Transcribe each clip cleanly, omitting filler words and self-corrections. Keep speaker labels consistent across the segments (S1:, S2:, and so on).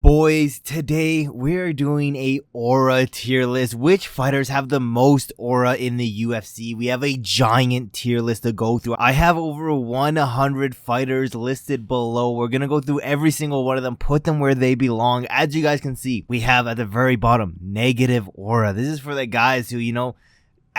S1: Boys, today we're doing a aura tier list. Which fighters have the most aura in the UFC? We have a giant tier list to go through. I have over 100 fighters listed below. We're going to go through every single one of them, put them where they belong. As you guys can see, we have at the very bottom, negative aura. This is for the guys who,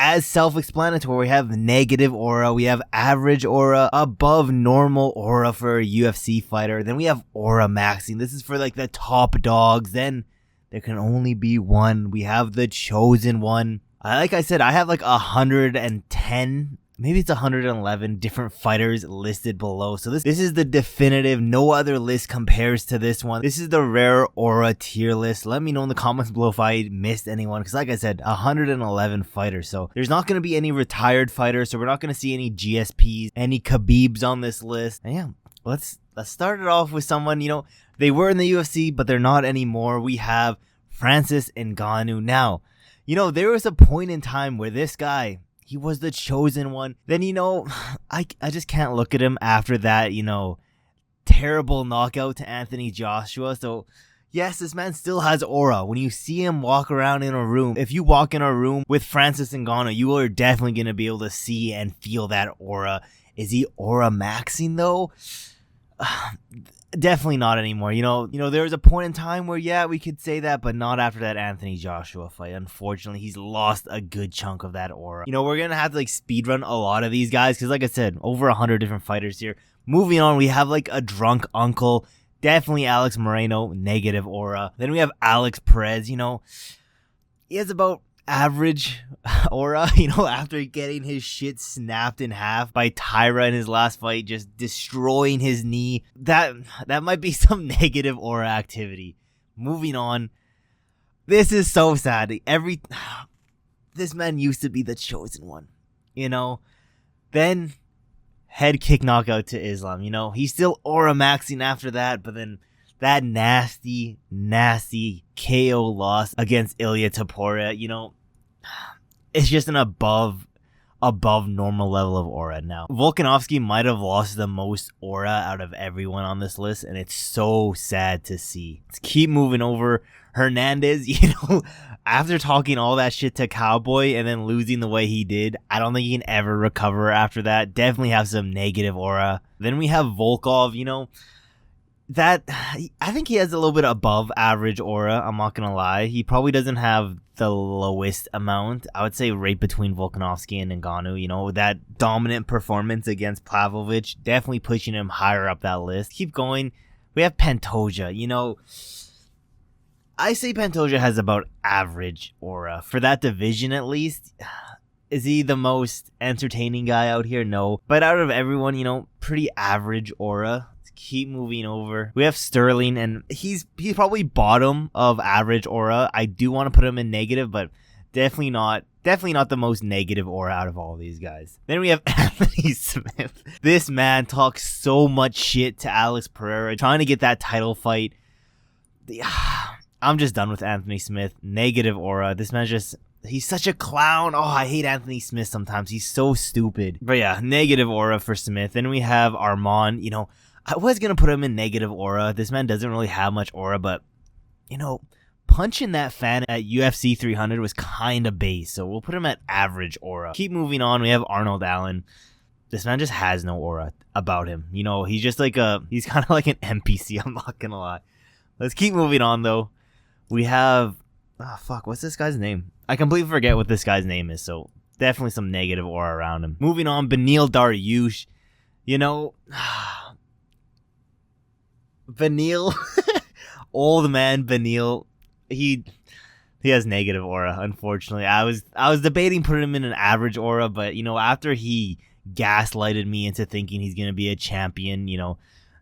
S1: as self-explanatory, we have negative aura, we have average aura, above normal aura for a UFC fighter, then we have aura maxing. This is for like the top dogs. Then there can only be one. We have the chosen one. Like I said, I have like 110, maybe it's 111 different fighters listed below. So this is the definitive. No other list compares to this one. This is the rare aura tier list. Let me know in the comments below if I missed anyone, because like I said, 111 fighters. So there's not going to be any retired fighters. So we're not going to see any GSPs, any Khabibs on this list. And yeah, let's start it off with someone, they were in the UFC, but they're not anymore. We have Francis Ngannou. Now, there was a point in time where this guy, he was the chosen one. Then, I just can't look at him after that, terrible knockout to Anthony Joshua. So, yes, this man still has aura. When you see him walk around in a room, if you walk in a room with Francis Ngannou, you are definitely going to be able to see and feel that aura. Is he aura maxing, though? Definitely not anymore. There was a point in time where, yeah, we could say that, but not after that Anthony Joshua fight. Unfortunately, he's lost a good chunk of that aura. We're going to have to speedrun a lot of these guys because, like I said, over 100 different fighters here. Moving on, we have a drunk uncle. Definitely Alex Moreno, negative aura. Then we have Alex Perez. He has about average aura, after getting his shit snapped in half by Tyra in his last fight, just destroying his knee. That might be some negative aura activity. Moving on. This is so sad. This man used to be the chosen one, Then head kick knockout to Islam, He's still aura maxing after that, but then that nasty KO loss against Ilya Topuria, it's just an above normal level of aura now. Volkanovski might have lost the most aura out of everyone on this list, and it's so sad to see. Let's keep moving over. Hernandez, after talking all that shit to Cowboy and then losing the way he did, I don't think he can ever recover after that. Definitely have some negative aura. Then we have Volkov, that I think he has a little bit above average aura. I'm not gonna lie. He probably doesn't have the lowest amount. I would say right between Volkanovski and Ngannou. That dominant performance against Pavlovich definitely pushing him higher up that list. Keep going. We have Pantoja. I say Pantoja has about average aura for that division at least. Is he the most entertaining guy out here? No. But out of everyone, pretty average aura. Keep moving over. We have Sterling, and he's probably bottom of average aura. I do want to put him in negative, but definitely not the most negative aura out of all of these guys. Then we have Anthony Smith. This man talks so much shit to Alex Pereira, trying to get that title fight. I'm just done with Anthony Smith. Negative aura. This man's he's such a clown. Oh, I hate Anthony Smith sometimes. He's so stupid. But yeah, negative aura for Smith. Then we have Armand. I was going to put him in negative aura. This man doesn't really have much aura, but, punching that fan at UFC 300 was kind of base, so we'll put him at average aura. Keep moving on. We have Arnold Allen. This man just has no aura about him. He's just he's kind of like an NPC, I'm not going to lie. Let's keep moving on, though. We have, what's this guy's name? I completely forget what this guy's name is, so definitely some negative aura around him. Moving on, Beneil Dariush. Beneil, old man Beneil, he has negative aura, unfortunately. I was debating putting him in an average aura, but after he gaslighted me into thinking he's gonna be a champion,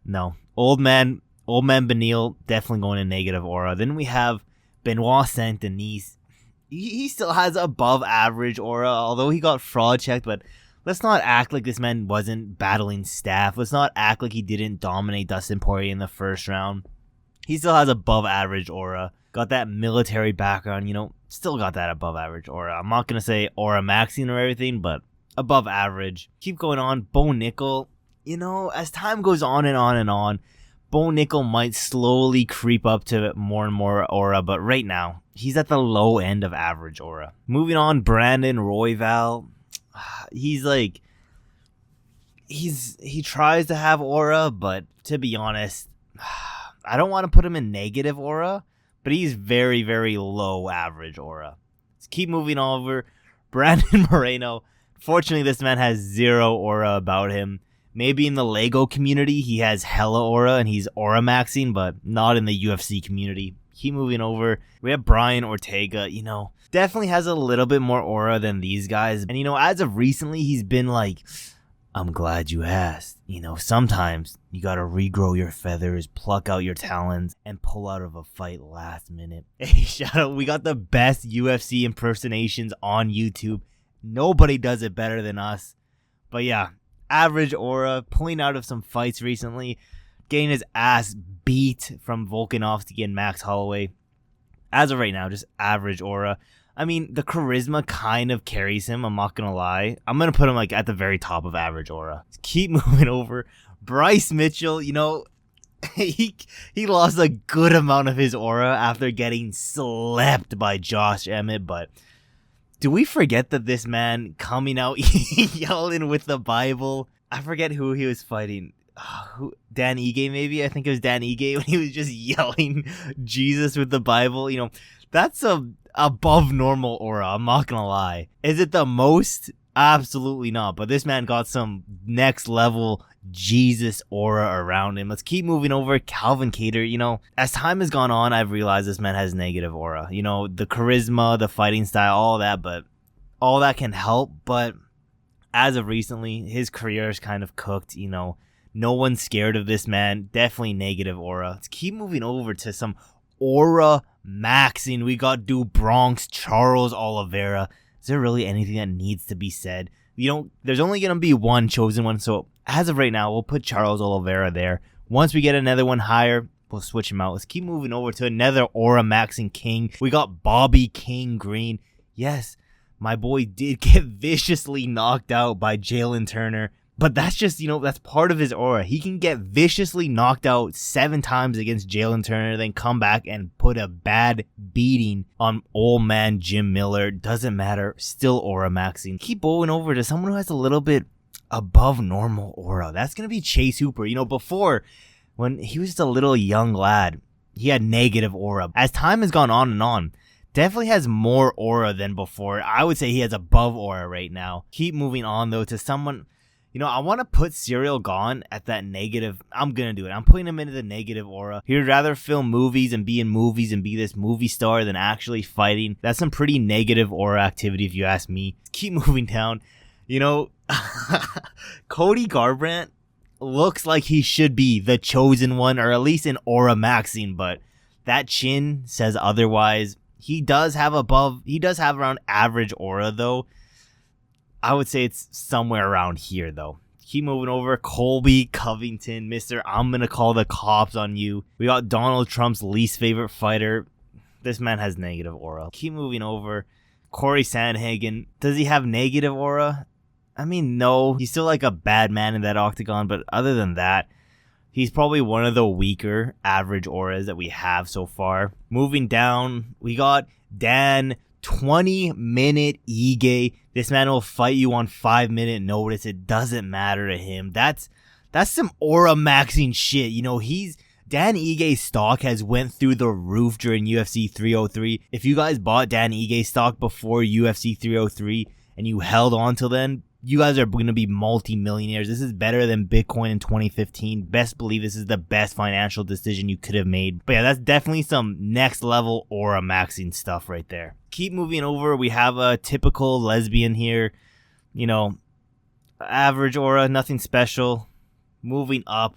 S1: no. Old man Beneil definitely going in negative aura. Then we have Benoit Saint-Denis. He still has above average aura, although he got fraud checked, but let's not act like this man wasn't battling staff. Let's not act like he didn't dominate Dustin Poirier in the first round. He still has above average aura. Got that military background, still got that above average aura. I'm not going to say aura maxing or everything, but above average. Keep going on. Bo Nickel, as time goes on and on and on, Bo Nickel might slowly creep up to more and more aura, but right now, he's at the low end of average aura. Moving on, Brandon Royval. He's like, he tries to have aura, but to be honest, I don't want to put him in negative aura, but he's very, very low average aura. Let's keep moving over. Brandon Moreno. Fortunately, this man has zero aura about him. Maybe in the Lego community, he has hella aura and he's aura maxing, but not in the UFC community. Keep moving over. We have Brian Ortega, definitely has a little bit more aura than these guys. And, as of recently, he's been like, I'm glad you asked. Sometimes you gotta regrow your feathers, pluck out your talons, and pull out of a fight last minute. Hey, shout out. We got the best UFC impersonations on YouTube. Nobody does it better than us. But yeah, average aura, pulling out of some fights recently, getting his ass beat from Volkanovski and Max Holloway. As of right now, just average aura. I mean, the charisma kind of carries him, I'm not gonna lie. I'm gonna put him at the very top of average aura. Keep moving over. Bryce Mitchell, he lost a good amount of his aura after getting slept by Josh Emmett, but do we forget that this man coming out yelling with the Bible? I forget who he was fighting. Dan Ige, maybe? I think it was Dan Ige when he was just yelling Jesus with the Bible. That's a above normal aura, I'm not gonna lie. Is it the most? Absolutely not. But this man got some next level Jesus aura around him. Let's keep moving over. Calvin Kattar, as time has gone on, I've realized this man has negative aura. The charisma, the fighting style, all that, but all that can help. But as of recently, his career is kind of cooked. No one's scared of this man. Definitely negative aura. Let's keep moving over to some aura maxing. We got dude Bronx Charles Oliveira. Is there really anything that needs to be said? There's only going to be one chosen one. So as of right now, we'll put Charles Oliveira there. Once we get another one higher, we'll switch him out. Let's keep moving over to another aura maxing king. We got Bobby King Green. Yes, my boy did get viciously knocked out by Jalen Turner. But that's just, that's part of his aura. He can get viciously knocked out 7 times against Jalen Turner, then come back and put a bad beating on old man Jim Miller. Doesn't matter. Still aura maxing. Keep going over to someone who has a little bit above normal aura. That's going to be Chase Hooper. Before, when he was just a little young lad, he had negative aura. As time has gone on and on, definitely has more aura than before. I would say he has above aura right now. Keep moving on, though, to someone... I want to put Cyril Gahn at that negative. I'm going to do it. I'm putting him into the negative aura. He'd rather film movies and be in movies and be this movie star than actually fighting. That's some pretty negative aura activity if you ask me. Keep moving down. Cody Garbrandt looks like he should be the chosen one, or at least in aura maxing, but that chin says otherwise. He does have around average aura, though. I would say it's somewhere around here, though. Keep moving over. Colby Covington, Mr. I'm going to call the cops on you. We got Donald Trump's least favorite fighter. This man has negative aura. Keep moving over. Corey Sandhagen. Does he have negative aura? I mean, no. He's still like a bad man in that octagon, but other than that, he's probably one of the weaker average auras that we have so far. Moving down, we got Dan 20-minute Ige. This man will fight you on 5-minute notice. It doesn't matter to him. That's some aura maxing shit. Dan Ige's stock has went through the roof during UFC 303. If you guys bought Dan Ige's stock before UFC 303 and you held on till then, you guys are going to be multi-millionaires. This is better than Bitcoin in 2015. Best believe this is the best financial decision you could have made. But yeah, that's definitely some next level aura maxing stuff right there. Keep moving over. We have a typical lesbian here. Average aura, nothing special. Moving up.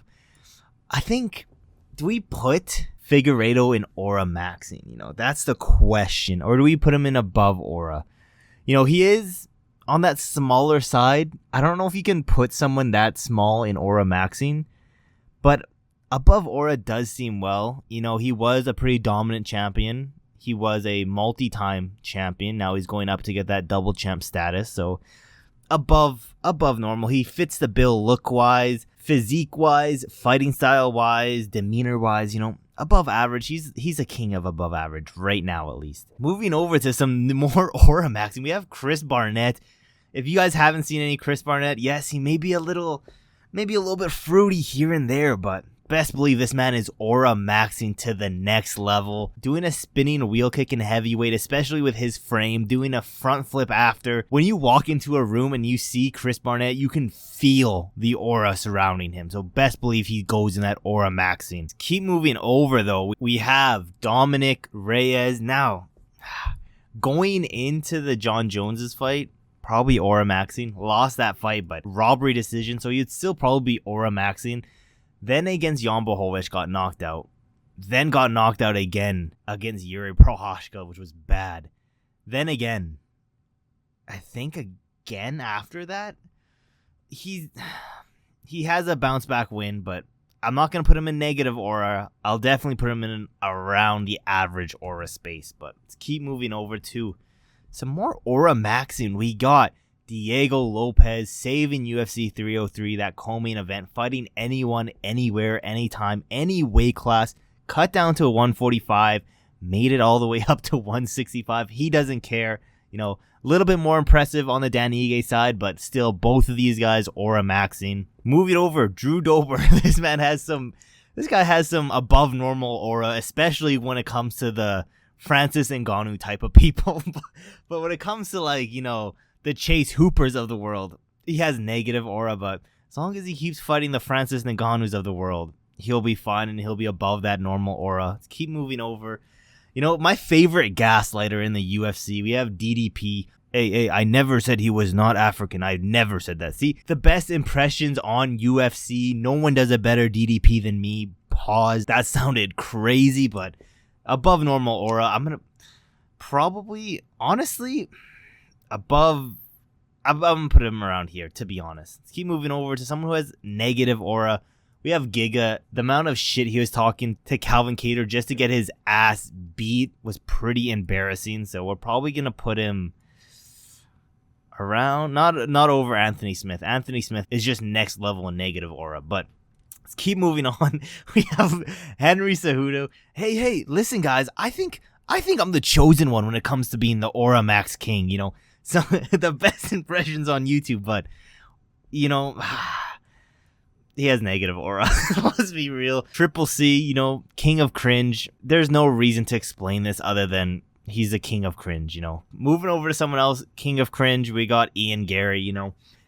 S1: I think, do we put Figueiredo in aura maxing? That's the question. Or do we put him in above aura? He is on that smaller side. I don't know if you can put someone that small in aura maxing, but above aura does seem well. He was a pretty dominant champion. He was a multi-time champion. Now he's going up to get that double champ status. So above normal. He fits the bill look-wise. Physique-wise, fighting style-wise, demeanor-wise, above average. He's a king of above average right now, at least. Moving over to some more aura maxing, we have Chris Barnett. If you guys haven't seen any Chris Barnett, yes, he may be a little bit fruity here and there, but best believe this man is aura maxing to the next level. Doing a spinning wheel kick in heavyweight, especially with his frame, doing a front flip after. When you walk into a room and you see Chris Barnett, you can feel the aura surrounding him. So best believe he goes in that aura maxing. Keep moving over though. We have Dominic Reyes. Now, going into the John Jones's fight, probably aura maxing. Lost that fight, but robbery decision, so you'd still probably be aura maxing. Then against Jan Blachowicz got knocked out. Then got knocked out again against Yuri Prochazka, which was bad. Then again. I think again after that. He has a bounce back win, but I'm not going to put him in negative aura. I'll definitely put him in around the average aura space. But let's keep moving over to some more aura maxing. We got Diego Lopez saving UFC 303, that co-main event, fighting anyone, anywhere, anytime, any weight class, cut down to 145, made it all the way up to 165. He doesn't care. A little bit more impressive on the Dan Ige side, but still both of these guys aura maxing. Moving over, Drew Dober. This guy has some above normal aura, especially when it comes to the Francis Ngannou type of people. But when it comes to the Chase Hoopers of the world, he has negative aura, but as long as he keeps fighting the Francis Ngannous of the world, he'll be fine and he'll be above that normal aura. Let's keep moving over. My favorite gaslighter in the UFC, we have DDP. Hey, I never said he was not African. I never said that. See, the best impressions on UFC, no one does a better DDP than me. Pause. That sounded crazy, but above normal aura. I'm going to probably, honestly, I'm going to put him around here, to be honest. Let's keep moving over to someone who has negative aura. We have Giga. The amount of shit he was talking to Calvin Kattar just to get his ass beat was pretty embarrassing. So we're probably going to put him around, not over Anthony Smith. Anthony Smith is just next level in negative aura. But let's keep moving on. We have Henry Cejudo. Hey, listen, guys. I think I'm the chosen one when it comes to being the aura max king, So the best impressions on YouTube, but he has negative aura. Let's be real. Triple C, king of cringe. There's no reason to explain this other than he's a king of cringe. Moving over to someone else, king of cringe. We got Ian Gary.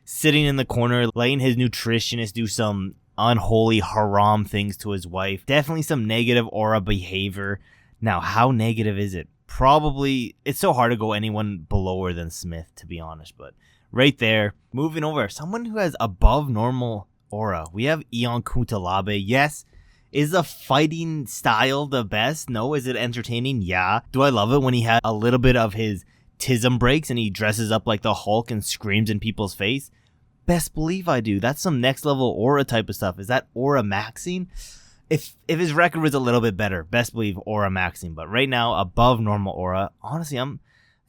S1: Sitting in the corner, letting his nutritionist do some unholy haram things to his wife. Definitely some negative aura behavior. Now, how negative is it? Probably, it's so hard to go anyone belower than Smith, to be honest, but right there. Moving over, someone who has above normal aura. We have Ion Cutelaba. Yes. Is the fighting style the best? No. Is it entertaining? Yeah. Do I love it when he has a little bit of his tism breaks and he dresses up like the Hulk and screams in people's face? Best believe I do. That's some next level aura type of stuff. Is that aura maxing? If his record was a little bit better, best believe aura maxing. But right now, above normal aura. Honestly, I think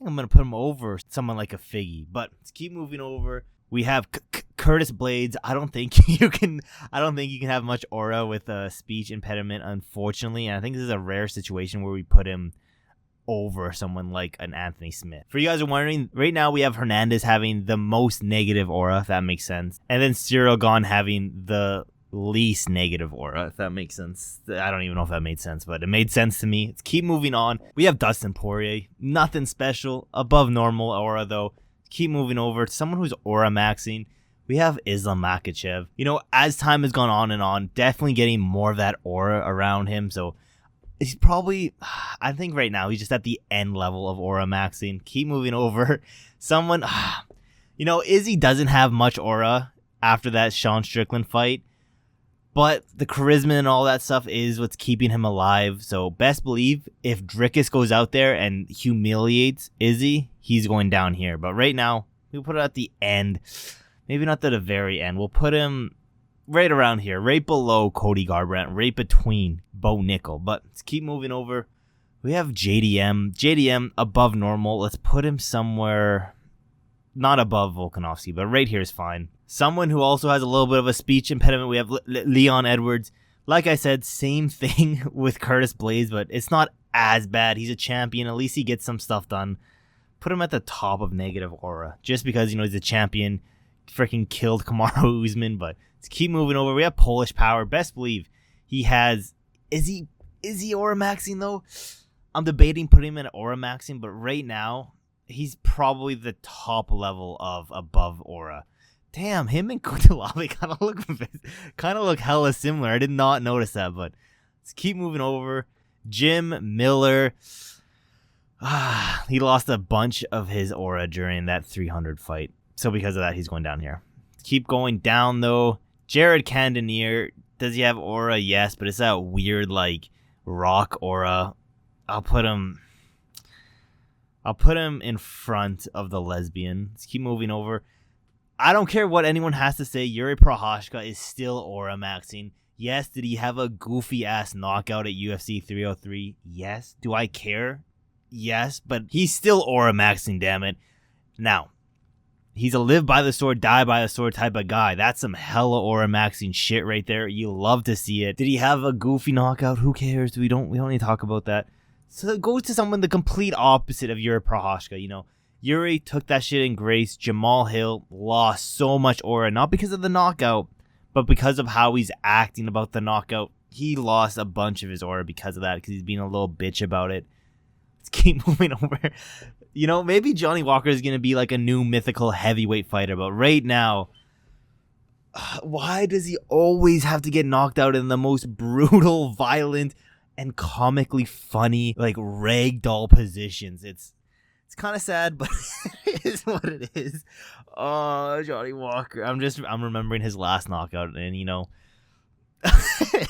S1: I'm gonna put him over someone like a Figgy. But let's keep moving over. We have Curtis Blades. I don't think you can have much aura with a speech impediment, unfortunately. And I think this is a rare situation where we put him over someone like an Anthony Smith. For you guys who are wondering, right now we have Hernandez having the most negative aura, if that makes sense, and then Cyril Gane having the least negative aura, if that makes sense. I don't even know if that made sense, but it made sense to me. Let's keep moving on. We have Dustin Poirier. Nothing special. Above normal aura, though. Keep moving over to someone who's aura maxing. We have Islam Makhachev. As time has gone on and on, definitely getting more of that aura around him. So he's probably, I think right now, he's just at the end level of aura maxing. Keep moving over. Someone, Izzy doesn't have much aura after that Sean Strickland fight. But the charisma and all that stuff is what's keeping him alive. So best believe if Drickus goes out there and humiliates Izzy, he's going down here. But right now, we'll put it at the end. Maybe not at the very end. We'll put him right around here, right below Cody Garbrandt, right between Bo Nickel. But let's keep moving over. We have JDM. JDM above normal. Let's put him somewhere not above Volkanovski, but right here is fine. Someone who also has a little bit of a speech impediment, we have Leon Edwards. Like I said, same thing with Curtis Blades, but it's not as bad. He's a champion. At least he gets some stuff done. Put him at the top of negative aura just because, he's a champion. Freaking killed Kamaru Usman, but let's keep moving over. We have Polish Power. Best believe he has. Is he aura maxing though? I'm debating putting him in aura maxing, but right now he's probably the top level of above aura. Damn, him and Kutulabe kind of look hella similar. I did not notice that, but let's keep moving over. Jim Miller. He lost a bunch of his aura during that 300 fight. So because of that, he's going down here. Keep going down, though. Jared Cannonier. Does he have aura? Yes, but it's that weird, rock aura. I'll put him in front of the lesbian. Let's keep moving over. I don't care what anyone has to say. Yuri Prochazka is still aura maxing. Yes, did he have a goofy-ass knockout at UFC 303? Yes. Do I care? Yes, but he's still aura maxing, damn it. Now, he's a live by the sword, die by the sword type of guy. That's some hella aura maxing shit right there. You love to see it. Did he have a goofy knockout? Who cares? We don't need to talk about that. So it goes to someone the complete opposite of Yuri Prochazka, Yuri took that shit in grace. Jamal Hill lost so much aura, not because of the knockout, but because of how he's acting about the knockout. He lost a bunch of his aura because of that, because he's being a little bitch about it. Let's keep moving over. Maybe Johnny Walker is going to be a new mythical heavyweight fighter, but right now, why does he always have to get knocked out in the most brutal, violent, and comically funny, ragdoll positions? It's kind of sad, but it is what it is. Oh, Johnny Walker. I'm remembering his last knockout, and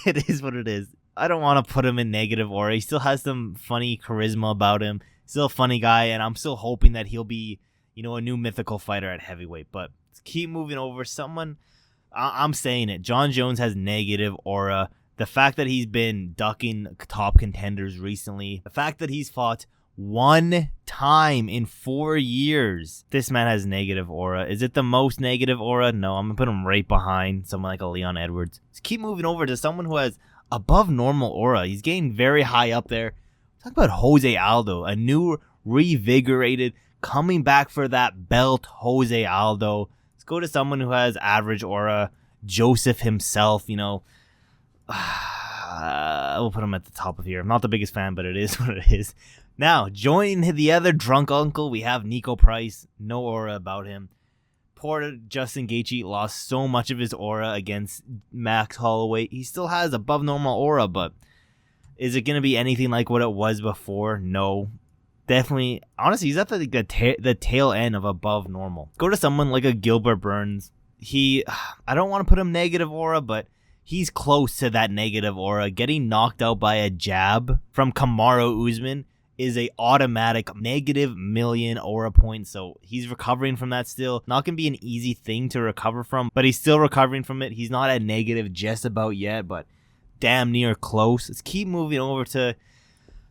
S1: it is what it is. I don't want to put him in negative aura. He still has some funny charisma about him. Still a funny guy, and I'm still hoping that he'll be, a new mythical fighter at heavyweight. But let's keep moving over. I'm saying it. John Jones has negative aura. The fact that he's been ducking top contenders recently. The fact that he's fought one time in 4 years. This man has negative aura. Is it the most negative aura? No, I'm going to put him right behind someone like a Leon Edwards. Let's keep moving over to someone who has above normal aura. He's getting very high up there. Talk about Jose Aldo, a new, revigorated, coming back for that belt Jose Aldo. Let's go to someone who has average aura. Joseph himself, we'll put him at the top of here. I'm not the biggest fan, but it is what it is. Now, joining the other drunk uncle, we have Nico Price. No aura about him. Poor Justin Gaethje lost so much of his aura against Max Holloway. He still has above normal aura, but is it going to be anything like what it was before? No. Definitely. Honestly, he's at the tail end of above normal. Go to someone like a Gilbert Burns. I don't want to put him negative aura, but he's close to that negative aura. Getting knocked out by a jab from Kamaru Usman is a automatic -1,000,000 aura points, so he's recovering from that still. Not going to be an easy thing to recover from, but he's still recovering from it. He's not at negative just about yet, but damn near close. Let's keep moving over to,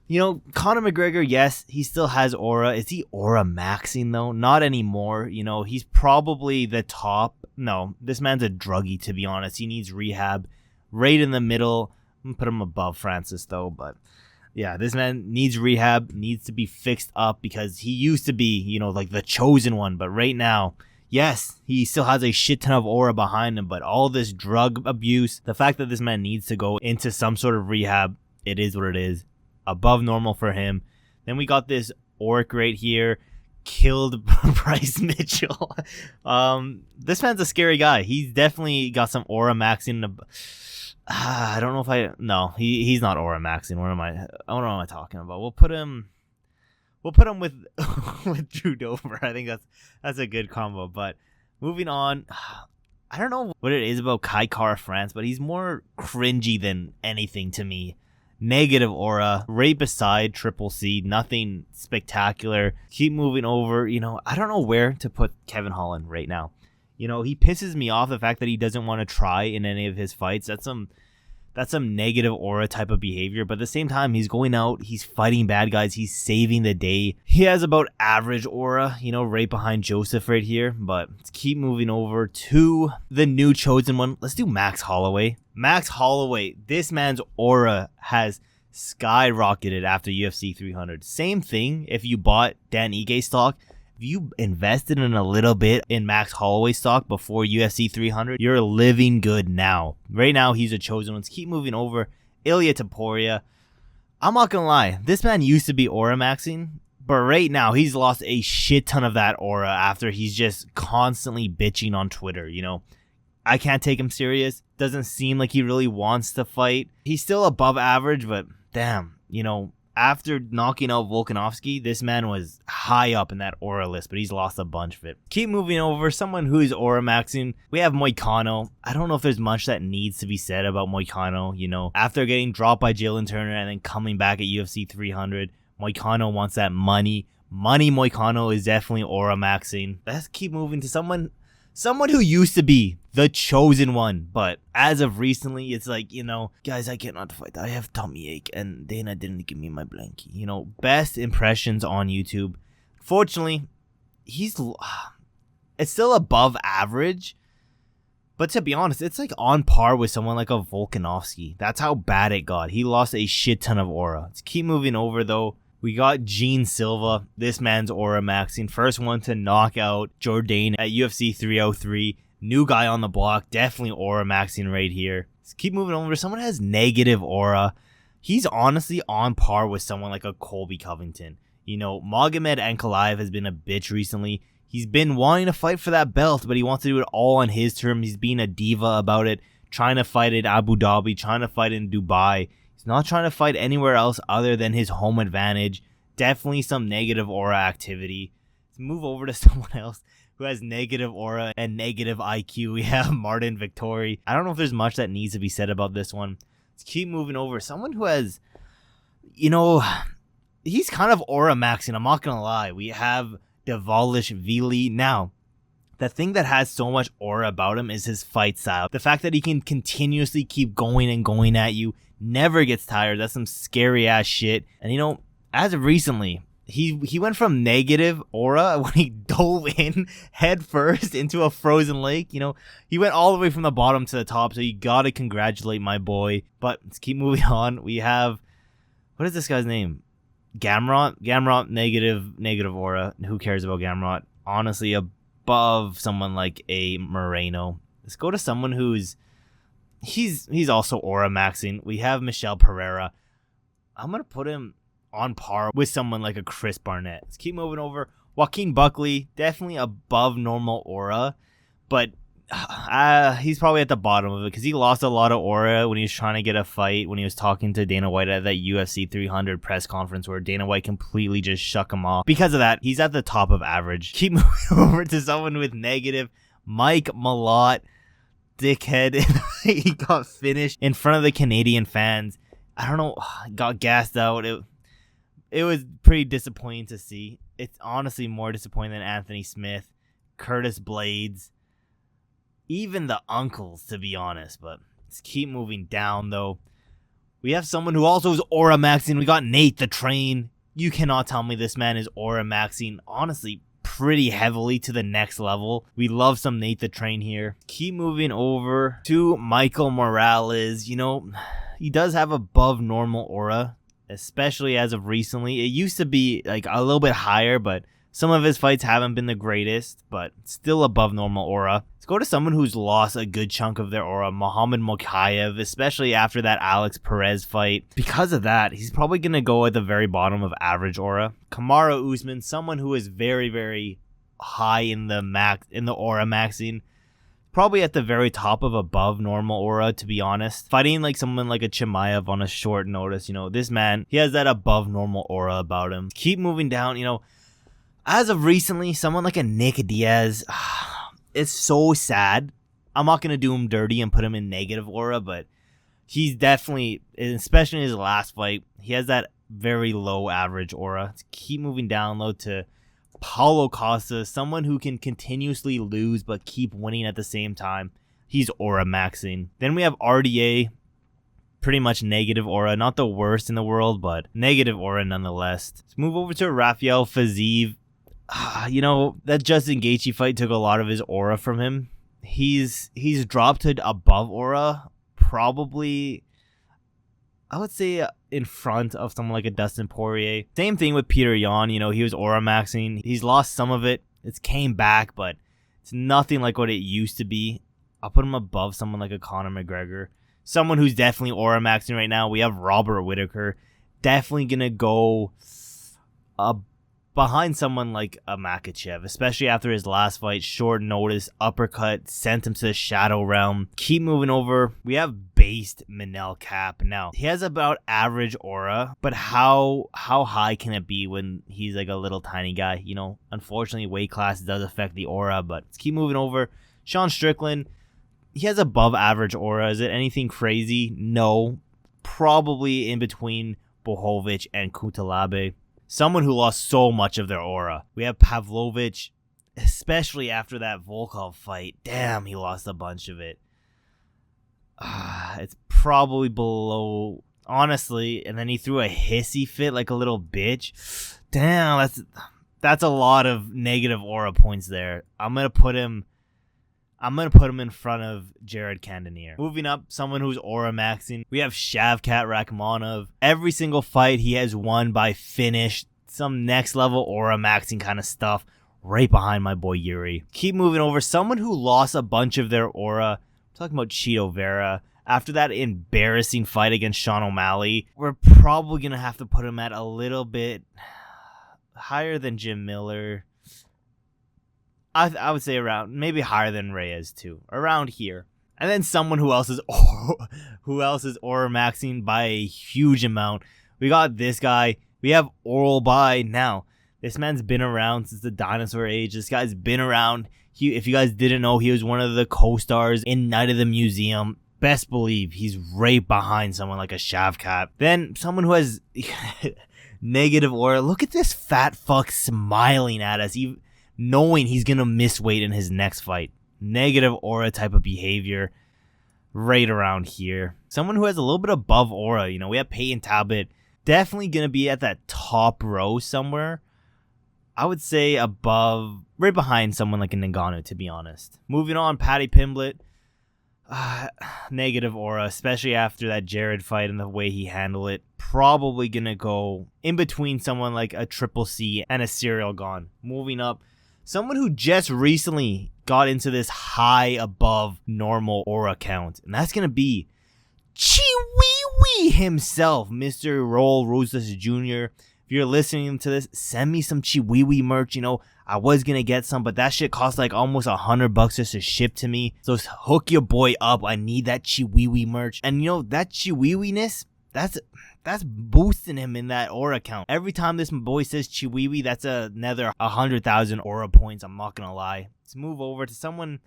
S1: Conor McGregor. Yes, he still has aura. Is he aura maxing though? Not anymore. He's probably the top. No, this man's a druggie, to be honest. He needs rehab. Right in the middle. I'm going to put him above Francis though, but yeah, this man needs rehab, needs to be fixed up, because he used to be, the chosen one. But right now, yes, he still has a shit ton of aura behind him, but all this drug abuse, the fact that this man needs to go into some sort of rehab, it is what it is. Above normal for him. Then we got this orc right here, killed Bryce Mitchell. This man's a scary guy. He's definitely got some aura maxing. I don't know if no, he's not aura maxing. What am I talking about? We'll put him with with Drew Dober. I think that's a good combo. But moving on, I don't know what it is about Kai Kara France, but he's more cringy than anything to me. Negative aura, right beside Triple C, nothing spectacular. Keep moving over. I don't know where to put Kevin Holland right now. He pisses me off, the fact that he doesn't want to try in any of his fights. That's some That's some negative aura type of behavior, but at the same time, he's going out, he's fighting bad guys, he's saving the day. He has about average aura, you know, right behind Joseph right here, but let's keep moving over to the new chosen one. Let's do Max Holloway. Max Holloway, this man's aura has skyrocketed after UFC 300. Same thing if you bought Dan Ige stock. If you invested in a little bit in Max Holloway stock before UFC 300, you're living good now. Right now, he's a chosen one. Let's keep moving over. Ilya Taporia. I'm not gonna lie, this man used to be aura maxing, but right now he's lost a shit ton of that aura after he's just constantly bitching on Twitter. You know, I can't take him serious. Doesn't seem like he really wants to fight. He's still above average, but damn, you know, after knocking out Volkanovski, this man was high up in that aura list, but he's lost a bunch of it. Keep moving over. Someone who is aura maxing. We have Moicano. I don't know if there's much that needs to be said about Moicano. You know, after getting dropped by Jalen Turner and then coming back at UFC 300, Moicano wants that money. Moicano is definitely aura maxing. Let's keep moving to someone who used to be the chosen one, but as of recently, it's like, you know, guys, I cannot fight. I have tummy ache, and Dana didn't give me my blankie. You know, best impressions on YouTube. Fortunately, it's still above average, but to be honest, it's like on par with someone like a Volkanovski. That's how bad it got. He lost a shit ton of aura. Let's keep moving over, though. We got Gene Silva. This man's aura maxing. First one to knock out Jourdain at UFC 303. New guy on the block. Definitely aura maxing right here. Let's keep moving over. Someone has negative aura. He's honestly on par with someone like a Colby Covington. You know, Magomed Ankalaev has been a bitch recently. He's been wanting to fight for that belt, but he wants to do it all on his terms. He's being a diva about it. Trying to fight in Abu Dhabi. Trying to fight in Dubai. He's not trying to fight anywhere else other than his home advantage. Definitely some negative aura activity. Let's move over to someone else who has negative aura and negative IQ. We have Martin Victori. I don't know if there's much that needs to be said about this one. Let's keep moving over. Someone who has, you know, he's kind of aura maxing. I'm not going to lie. We have Devalishvili. Now, the thing that has so much aura about him is his fight style. The fact that he can continuously keep going and going at you. Never gets tired. That's some scary ass shit. And you know, as of recently, he went from negative aura when he dove in head first into a frozen lake. You know, he went all the way from the bottom to the top. So you gotta congratulate my boy. But let's keep moving on. We have, what is this guy's name? Gamrot. Gamrot, negative aura. Who cares about Gamrot? Honestly, above someone like a Moreno. Let's go to someone who's He's also aura maxing. We have Michel Pereira. I'm going to put him on par with someone like a Chris Barnett. Let's keep moving over. Joaquin Buckley, definitely above normal aura, but he's probably at the bottom of it because he lost a lot of aura when he was trying to get a fight, when he was talking to Dana White at that UFC 300 press conference where Dana White completely just shuck him off. Because of that, he's at the top of average. Keep moving over to someone with negative. Mike Malott. Dickhead. He got finished in front of the Canadian fans. I don't know, got gassed out. It was pretty disappointing to see. It's honestly more disappointing than Anthony Smith, Curtis Blades, even the uncles, to be honest. But let's keep moving down, though. We have someone who also is aura maxing. We got Nate the Train. You cannot tell me this man is aura maxing. Honestly, pretty heavily to the next level. We love some Nate the Train here. Keep moving over to Michael Morales. You know, he does have above normal aura, especially as of recently. It used to be like a little bit higher, but some of his fights haven't been the greatest, but still above normal aura. Let's go to someone who's lost a good chunk of their aura, Muhammad Mokaev, especially after that Alex Perez fight. Because of that, he's probably going to go at the very bottom of average aura. Kamaru Usman, someone who is very, very high in the aura maxing. Probably at the very top of above normal aura, to be honest. Fighting like someone like a Chimaev on a short notice, you know, this man, he has that above normal aura about him. Keep moving down, you know. As of recently, someone like a Nick Diaz, it's so sad. I'm not going to do him dirty and put him in negative aura, but he's definitely, especially in his last fight, he has that very low average aura. Let's keep moving down low to Paulo Costa, someone who can continuously lose but keep winning at the same time. He's aura maxing. Then we have RDA. pretty much negative aura. Not the worst in the world, but negative aura nonetheless. Let's move over to Rafael Fiziev. You know, that Justin Gaethje fight took a lot of his aura from him. He's dropped to above aura, probably, I would say, in front of someone like a Dustin Poirier. Same thing with Peter Yan. You know, he was aura maxing. He's lost some of it. It's came back, but it's nothing like what it used to be. I'll put him above someone like a Conor McGregor. Someone who's definitely aura maxing right now, we have Robert Whittaker. Definitely going to go behind someone like a Makhachev, especially after his last fight. Short notice, uppercut, sent him to the shadow realm. Keep moving over. We have based Manel Cap. Now, he has about average aura, but how high can it be when he's like a little tiny guy? You know, unfortunately, weight class does affect the aura, but let's keep moving over. Sean Strickland, he has above average aura. Is it anything crazy? No. Probably in between Bohovic and Kutalabe. Someone who lost so much of their aura. We have Pavlovich, especially after that Volkov fight. Damn, he lost a bunch of it. It's probably below, honestly. And then he threw a hissy fit like a little bitch. Damn, that's a lot of negative aura points there. I'm gonna put him in front of Jared Cannonier. Moving up, someone who's aura maxing. We have Shavkat Rakhmonov. Every single fight he has won by finish. Some next level aura maxing kind of stuff. Right behind my boy Yuri. Keep moving over. Someone who lost a bunch of their aura. I'm talking about Chito Vera. After that embarrassing fight against Sean O'Malley, we're probably going to have to put him at a little bit higher than Jim Miller. I would say around, maybe higher than Reyes too, around here. And then someone who else is aura maxing by a huge amount. We got this guy. We have Oral By. Now, this man's been around since the dinosaur age. This guy's been around. If you guys didn't know, he was one of the co-stars in Night of the Museum. Best believe he's right behind someone like a Shavkat. Then someone who has negative aura. Look at this fat fuck smiling at us, knowing he's going to miss weight in his next fight. Negative aura type of behavior right around here. Someone who has a little bit above aura. You know, we have Peyton Talbot. Definitely going to be at that top row somewhere. I would say above, right behind someone like a Ngannou, to be honest. Moving on, Paddy Pimblett. Negative aura, especially after that Jared fight and the way he handled it. Probably going to go in between someone like a Triple C and a Serial Gone. Moving up, someone who just recently got into this high above normal aura count. And that's going to be Chiwiwi himself, Mr. Roll Rosas Jr. If you're listening to this, send me some Chiwiwi merch. You know, I was going to get some, but that shit cost like almost $100 just to ship to me. So hook your boy up. I need that Chiwiwi merch. And you know, that Chiwiwi-ness, that's boosting him in that aura count. Every time this boy says Chiwiwi, that's another 100,000 aura points. I'm not gonna lie. Let's move over to someone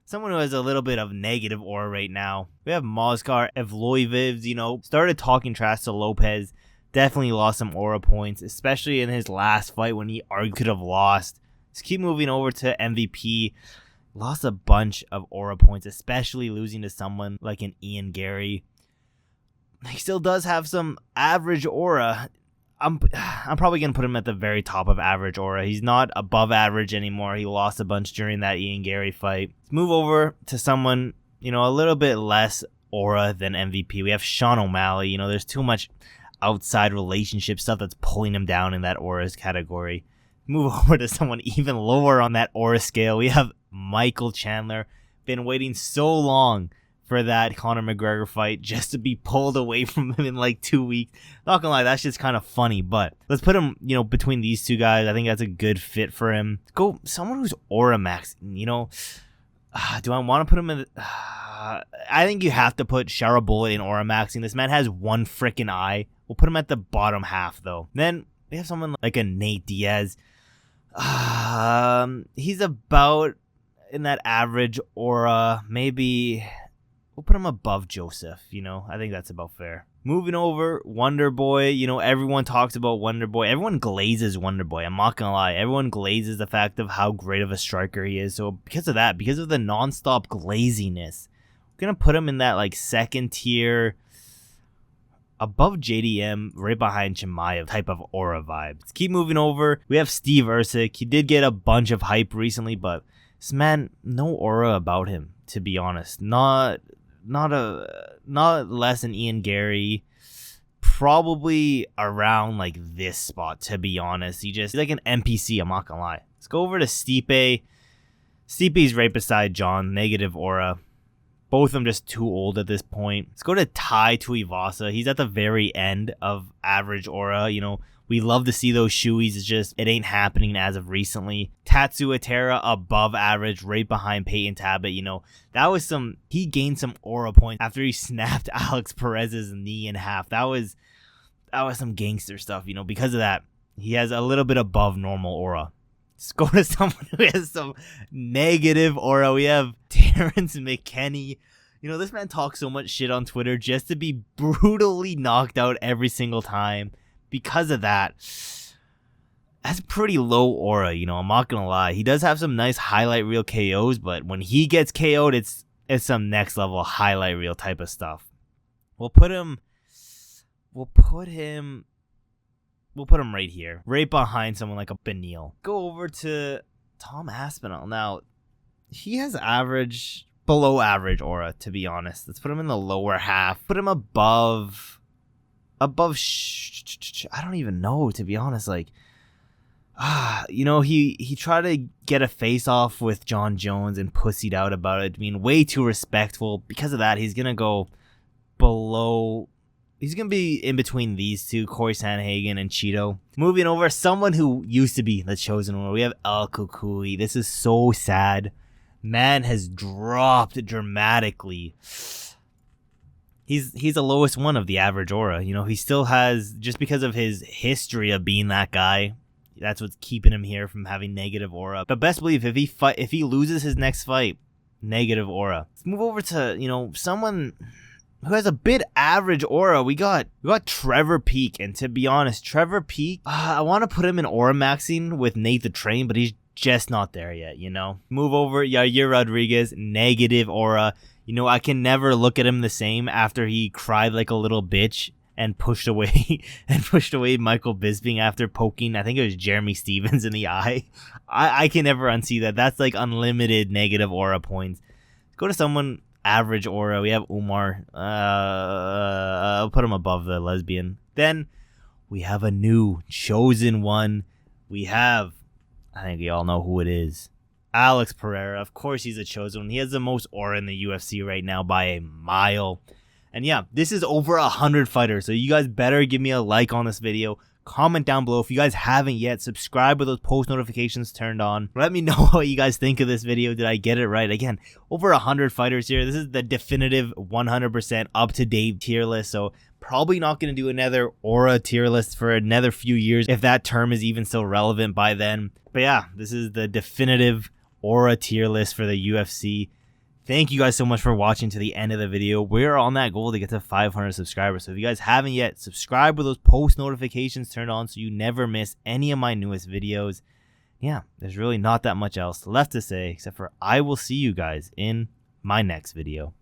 S1: who has a little bit of negative aura right now. We have Moskar Evloevic, you know, started talking trash to Lopez. Definitely lost some aura points, especially in his last fight when he could have lost. Let's keep moving over to MVP. Lost a bunch of aura points, especially losing to someone like an Ian Gary. He still does have some average aura. I'm probably going to put him at the very top of average aura. He's not above average anymore. He lost a bunch during that Ian Gary fight. Let's move over to someone, you know, a little bit less aura than MVP. We have Sean O'Malley. You know, there's too much outside relationship stuff that's pulling him down in that auras category. Move over to someone even lower on that aura scale. We have Michael Chandler. Been waiting so long for that Conor McGregor fight just to be pulled away from him in like 2 weeks. Not gonna lie, that's just kind of funny, but let's put him, you know, between these two guys. I think that's a good fit for him. Go someone who's aura max, you know. Do I want to put him in I think you have to put Sharabola in aura maxing. This man has one freaking eye. We'll put him at the bottom half though. Then we have someone like a Nate Diaz. He's about in that average aura, maybe. We'll put him above Joseph, you know. I think that's about fair. Moving over, Wonder Boy. You know, everyone talks about Wonder Boy. Everyone glazes Wonder Boy. I'm not going to lie. Everyone glazes the fact of how great of a striker he is. So because of that, because of the nonstop glaziness, we're going to put him in that, like, second tier. above JDM, right behind Chimaev type of aura vibe. Let's keep moving over. We have Steve Ercik. He did get a bunch of hype recently, but this man, no aura about him, to be honest. Not less than Ian Gary. Probably around like this spot, to be honest. He's like an NPC, I'm not gonna lie. Let's go over to Stipe. Stipe's right beside John, negative aura. Both of them just too old at this point. Let's go to Tai Tuivasa. He's at the very end of average aura. You know, we love to see those shoeies. It's just, it ain't happening as of recently. Tatsu Atera above average, right behind Peyton Tabit. You know, he gained some aura points after he snapped Alex Perez's knee in half. That was some gangster stuff, you know. Because of that, he has a little bit above normal aura. Let's go to someone who has some negative aura. We have Terrence McKinney. You know, this man talks so much shit on Twitter just to be brutally knocked out every single time. Because of that, that's pretty low aura, you know, I'm not gonna lie. He does have some nice highlight reel KOs, but when he gets KO'd, it's some next level highlight reel type of stuff. We'll put him right here, right behind someone like a Benil. Go over to Tom Aspinall. Now, he has below average aura, to be honest. Let's put him in the lower half. Put him above I don't even know, to be honest. Like, you know, he tried to get a face off with John Jones and pussied out about it, being way too respectful. Because of that, he's gonna go below. He's going to be in between these two, Corey Sanhagen and Cheeto. Moving over, someone who used to be the chosen one. We have El Kukui. This is so sad. Man has dropped dramatically. He's the lowest one of the average aura. You know, he still has, just because of his history of being that guy, that's what's keeping him here from having negative aura. But best believe, if he loses his next fight, negative aura. Let's move over to, you know, someone who has a bit average aura. We got Trevor Peak, and to be honest, Trevor Peak, I want to put him in aura maxing with Nate the Train, but he's just not there yet, you know. Move over, Yair Rodriguez, negative aura. You know, I can never look at him the same after he cried like a little bitch and pushed away Michael Bisping after poking, I think it was Jeremy Stevens in the eye. I can never unsee that. That's like unlimited negative aura points. Go to someone average aura. We have Umar. I'll put him above the lesbian. Then we have a new chosen one. We have, I think you all know who it is, Alex Pereira. Of course he's a chosen one. He has the most aura in the UFC right now by a mile. And yeah, this is over 100 fighters. So you guys better give me a like on this video. Comment down below if you guys haven't yet. Subscribe with those post notifications turned on. Let me know what you guys think of this video. Did I get it right? Again, over 100 fighters here. This is the definitive 100% up-to-date tier list. So probably not going to do another aura tier list for another few years, if that term is even still relevant by then. But yeah, this is the definitive aura tier list for the UFC. Thank you guys so much for watching to the end of the video. We're on that goal to get to 500 subscribers. So if you guys haven't yet, subscribe with those post notifications turned on so you never miss any of my newest videos. Yeah, there's really not that much else left to say except for I will see you guys in my next video.